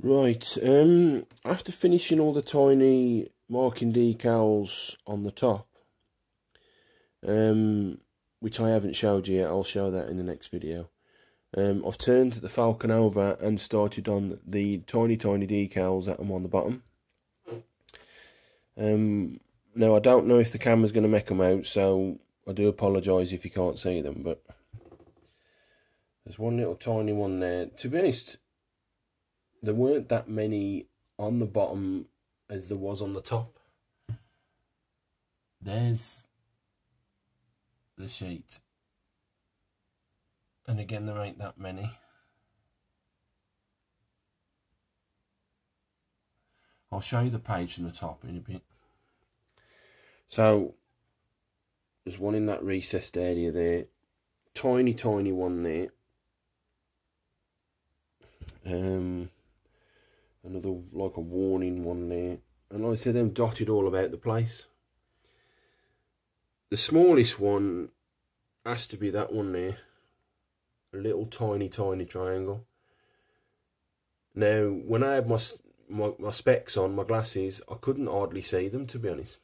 Right, after finishing all the tiny marking decals on the top, which I haven't showed you yet, I'll show that in the next video. I've turned the Falcon over and started on the tiny decals that are on the bottom. Now I don't know if the camera's going to make them out, so I do apologise if you can't see them, but there's one little tiny one there. To be honest, there weren't that many on the bottom as there was on the top. There's the sheet. And again, there ain't that many. I'll show you the page from the top in a bit. So, there's one in that recessed area there. Tiny one there. Another like a warning one there, and like I said, them dotted all about the place. The smallest one has to be that one there, a little tiny triangle. Now when I had my specs on, my glasses, I couldn't hardly see them, to be honest.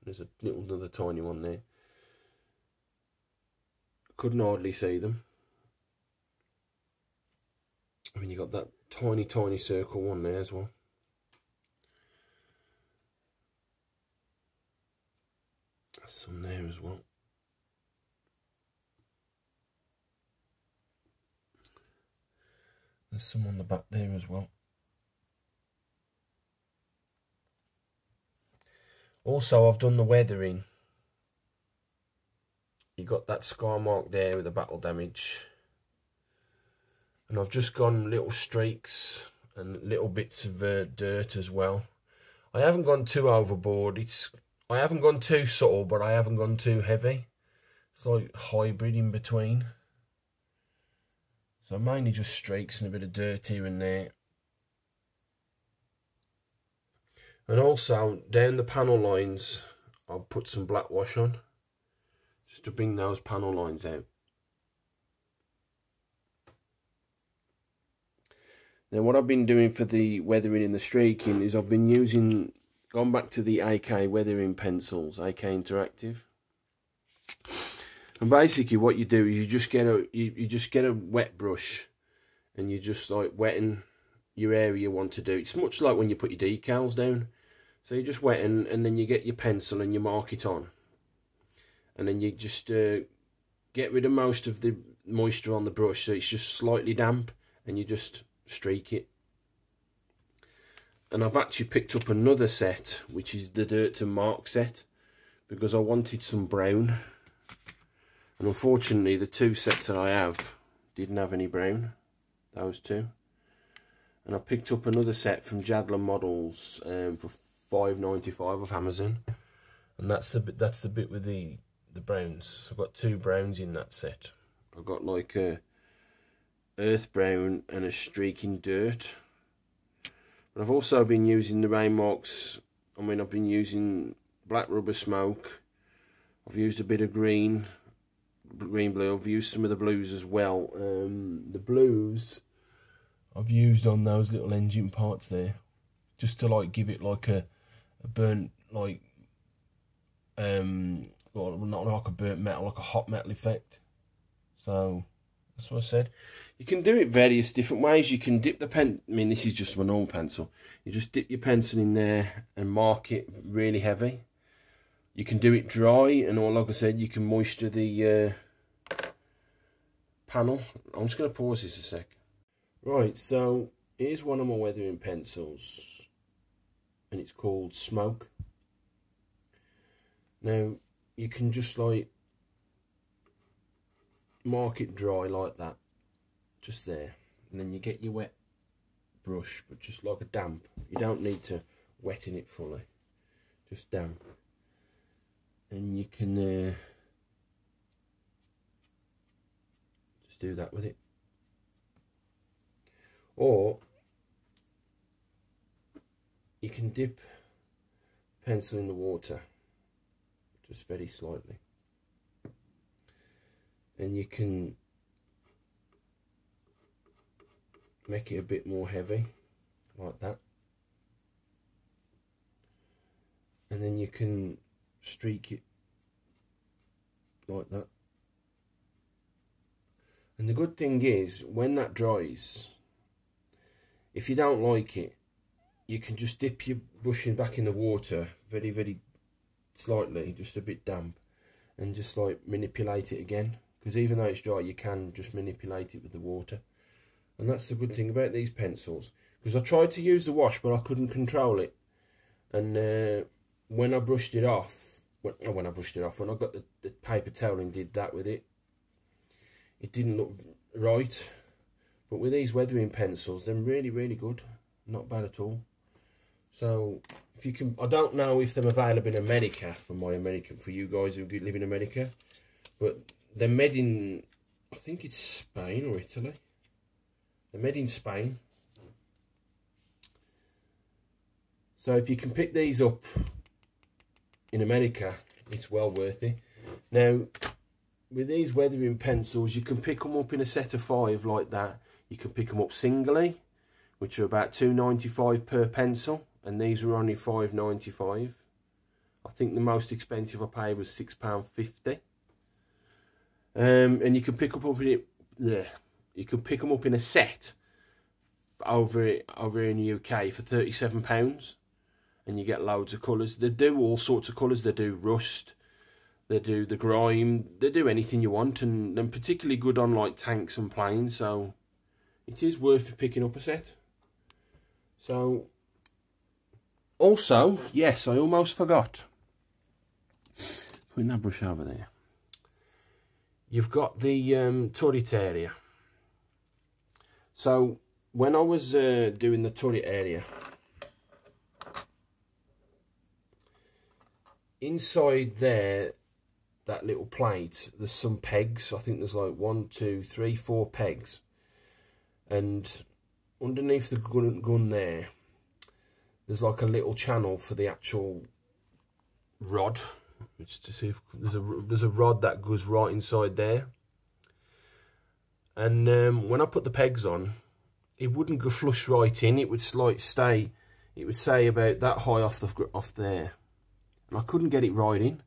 There's a little another tiny one there, couldn't hardly see them. I mean, you got that tiny circle one there as well. There's some there as well. There's some on the back there as well. Also, I've done the weathering. You got that scar mark there with the battle damage. And I've just gone little streaks and little bits of dirt as well. I haven't gone too overboard. I haven't gone too subtle, but I haven't gone too heavy. It's like hybrid in between. So mainly just streaks and a bit of dirt here and there. And also down the panel lines, I'll put some black wash on, just to bring those panel lines out. Now what I've been doing for the weathering and the streaking is I've been gone back to the AK weathering pencils, AK Interactive. And basically what you do is you just get a wet brush and you just like wetting your area you want to do. It's much like when you put your decals down. So you just wetting and then you get your pencil and you mark it on. And then you just get rid of most of the moisture on the brush so it's just slightly damp, and you just streak it. And I've actually picked up another set, which is the Dirt to Mark set, because I wanted some brown, and unfortunately the two sets that I have didn't have any brown, those two. And I picked up another set from Jadler Models for $5.95 off Amazon, and that's the bit with the browns. I've got two browns in that set. I've got like a earth brown and a streak in dirt. But I've also been using the rain marks. I mean, I've been using black rubber smoke. I've used a bit of green blue. I've used some of the blues as well. The blues I've used on those little engine parts there, just to like give it like a burnt, like well, not like a burnt metal, like a hot metal effect. So that's what I said. You can do it various different ways. You can dip the pen. I mean, this is just my normal pencil. You just dip your pencil in there and mark it really heavy. You can do it dry, and all, like I said, you can moisture the panel. I'm just going to pause this a sec. Right, so here's one of my weathering pencils, and it's called Smoke. Now you can just like mark it dry like that, just there, and then you get your wet brush, but just like a damp. You don't need to wet in it fully, just damp, and you can just do that with it. Or you can dip pencil in the water, just very slightly, and you can make it a bit more heavy, like that. And then you can streak it like that. And the good thing is, when that dries, if you don't like it, you can just dip your brushing back in the water very, very slightly, just a bit damp, and just like manipulate it again. Because even though it's dry, you can just manipulate it with the water. And that's the good thing about these pencils. Because I tried to use the wash, but I couldn't control it. And when I brushed it off, when I got the paper towel and did that with it, it didn't look right. But with these weathering pencils, they're really, really good. Not bad at all. So if you can, I don't know if they're available in America for you guys who live in America, but they're made in, I think it's Spain or Italy. They're made in Spain. So if you can pick these up in America, it's well worth it. Now, with these weathering pencils, you can pick them up in a set of 5 like that. You can pick them up singly, which are about £2.95 per pencil, and these are only £5.95. I think the most expensive I paid was £6.50. And you can pick them up in a set over in the UK for £37, and you get loads of colours. They do all sorts of colours. They do rust, they do the grime, they do anything you want, and they're particularly good on like tanks and planes. So it is worth picking up a set. So also, yes, I almost forgot, putting that brush over there, you've got the turret area. So when I was doing the turret area, inside there, that little plate, there's some pegs. I think there's like 1, 2, 3, 4 pegs, and underneath the gun there, there's like a little channel for the actual rod. Just to see if there's a rod that goes right inside there. And when I put the pegs on, it wouldn't go flush right in. It would like stay. It would stay about that high off there, and I couldn't get it right in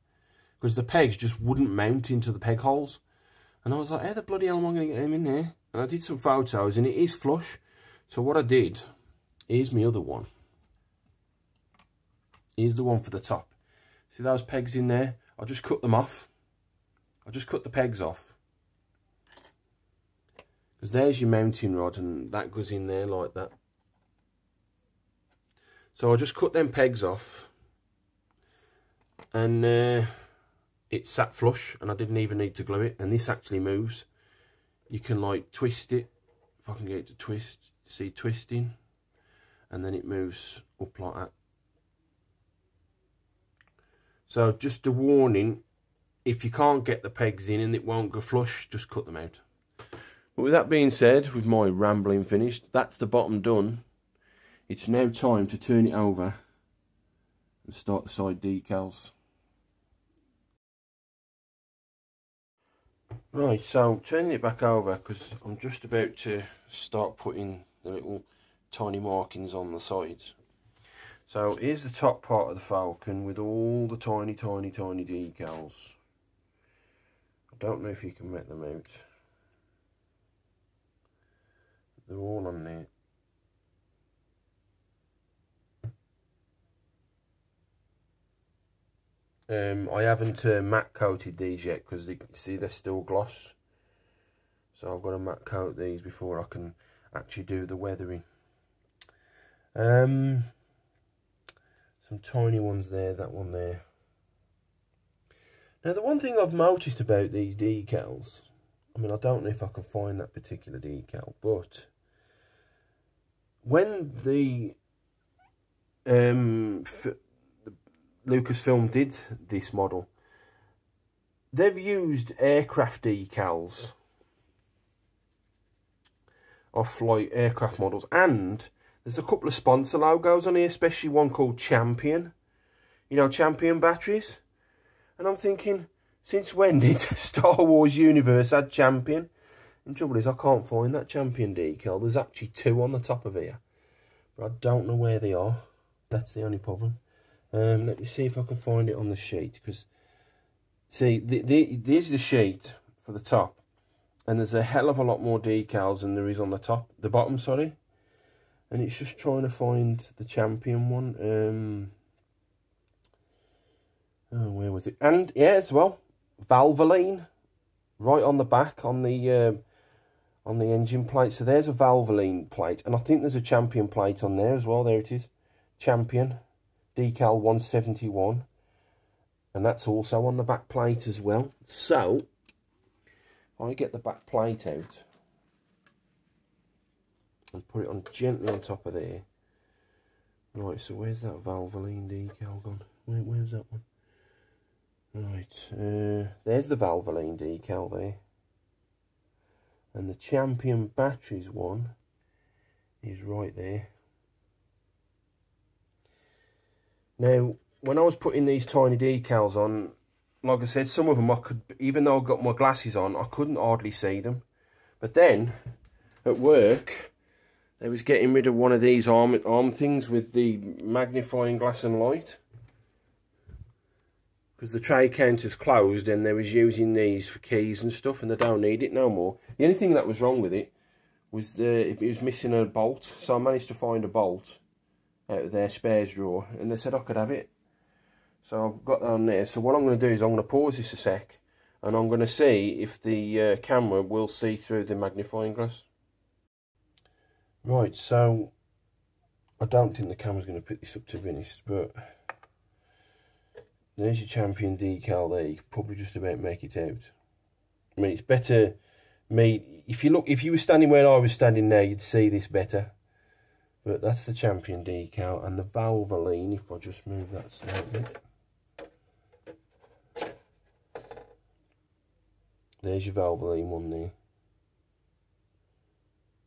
because the pegs just wouldn't mount into the peg holes. And I was like, how the bloody hell am I going to get them in there? And I did some photos, and it is flush. So what I did, here's my other one. Here's the one for the top. See those pegs in there? I just cut them off. I just cut the pegs off. Because there's your mounting rod, and that goes in there like that. So I just cut them pegs off, and it sat flush, and I didn't even need to glue it. And this actually moves. You can like twist it, if I can get it to twist. See, twisting, and then it moves up like that. So just a warning, if you can't get the pegs in and it won't go flush, just cut them out. But with that being said, with my rambling finished, that's the bottom done. It's now time to turn it over and start the side decals. Right, so turning it back over, because I'm just about to start putting the little tiny markings on the sides. So here's the top part of the Falcon with all the tiny, tiny, tiny decals. I don't know if you can make them out. They're all on there. I haven't matte coated these yet because see they're still gloss. So I've got to matte coat these before I can actually do the weathering. Some tiny ones there, that one there. Now the one thing I've noticed about these decals, I mean I don't know if I can find that particular decal, but when the Lucasfilm did this model, they've used aircraft decals off like aircraft models, and there's a couple of sponsor logos on here, especially one called Champion. You know, Champion batteries. And I'm thinking, since when did Star Wars universe add Champion? And trouble is, I can't find that Champion decal. There's actually 2 on the top of here. but I don't know where they are. That's the only problem. Let me see if I can find it on the sheet, because see, there's the sheet for the top, and there's a hell of a lot more decals than there is on the bottom, sorry. And it's just trying to find the champion one. Oh, where was it? And yeah, as well, Valvoline, right on the back on the engine plate. So there's a Valvoline plate, and I think there's a champion plate on there as well. There it is, champion decal 171, and that's also on the back plate as well. So if I get the back plate out and put it on gently on top of there. Right, so where's that Valvoline decal gone? Where's that one? Right, there's the Valvoline decal there. And the champion batteries one is right there. Now, when I was putting these tiny decals on, like I said, some of them I could, even though I got my glasses on, I couldn't hardly see them. But then, at work, they was getting rid of one of these arm things with the magnifying glass and light. Because the tray counter's closed, and they was using these for keys and stuff, and they don't need it no more. The only thing that was wrong with it was it was missing a bolt, so I managed to find a bolt out of their spares drawer, and they said I could have it. So I've got that on there. So what I'm going to do is I'm going to pause this a sec, and I'm going to see if the camera will see through the magnifying glass. Right, so I don't think the camera's going to pick this up, to be honest, but there's your champion decal there. You could probably just about make it out. I mean, it's better. If you were standing where I was standing now, you'd see this better. But that's the champion decal, and the Valvoline, if I just move that slightly. There's your Valvoline one there.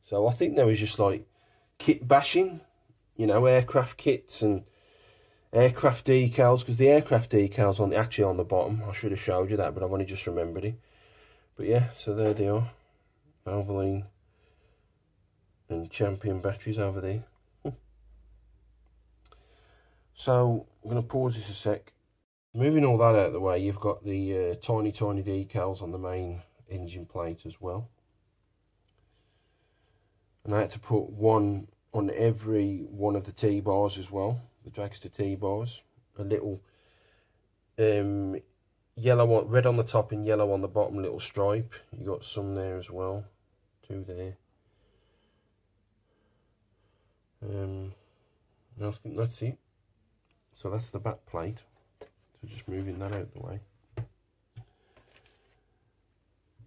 So I think there was just like kit bashing, you know, aircraft kits and aircraft decals, because the aircraft decals actually on the bottom. I should have showed you that, but I've only just remembered it. But yeah, so there they are, Valvoline and champion batteries over there. So I'm going to pause this a sec. Moving all that out of the way, you've got the tiny decals on the main engine plate as well. And I had to put one on every one of the T-bars as well, the dragster T-bars. A little yellow one, red on the top and yellow on the bottom little stripe. You got some there as well, two there. I think that's it. So that's the back plate. So just moving that out of the way.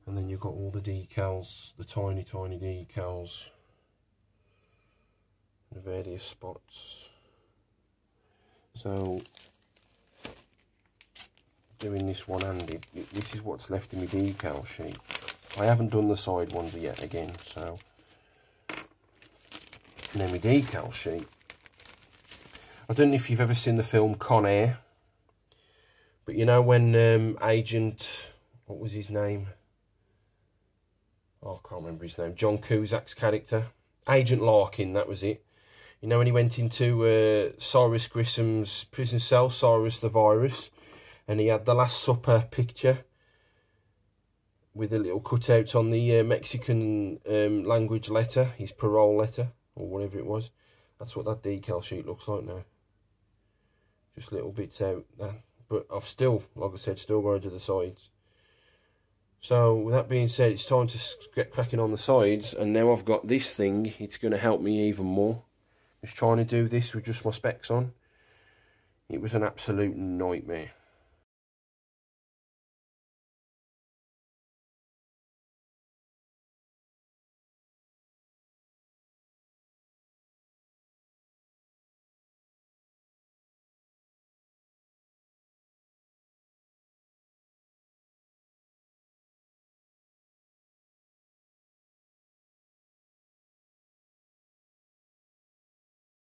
And then you've got all the decals, the tiny decals, the various spots. So doing this one-handed, this is what's left in my decal sheet. I haven't done the side ones yet again, so. And then my decal sheet. I don't know if you've ever seen the film Con Air, but you know when Agent, what was his name? Oh, I can't remember his name. John Cusack's character, Agent Larkin, that was it. You know when he went into Cyrus Grissom's prison cell, Cyrus the Virus, and he had the Last Supper picture with a little cutout on the Mexican language letter, his parole letter, or whatever it was. That's what that decal sheet looks like now. Just little bits out there. But I've still, like I said, still going to the sides. So with that being said, it's time to get cracking on the sides. And now I've got this thing, it's going to help me even more. Just trying to do this with just my specs on. It was an absolute nightmare.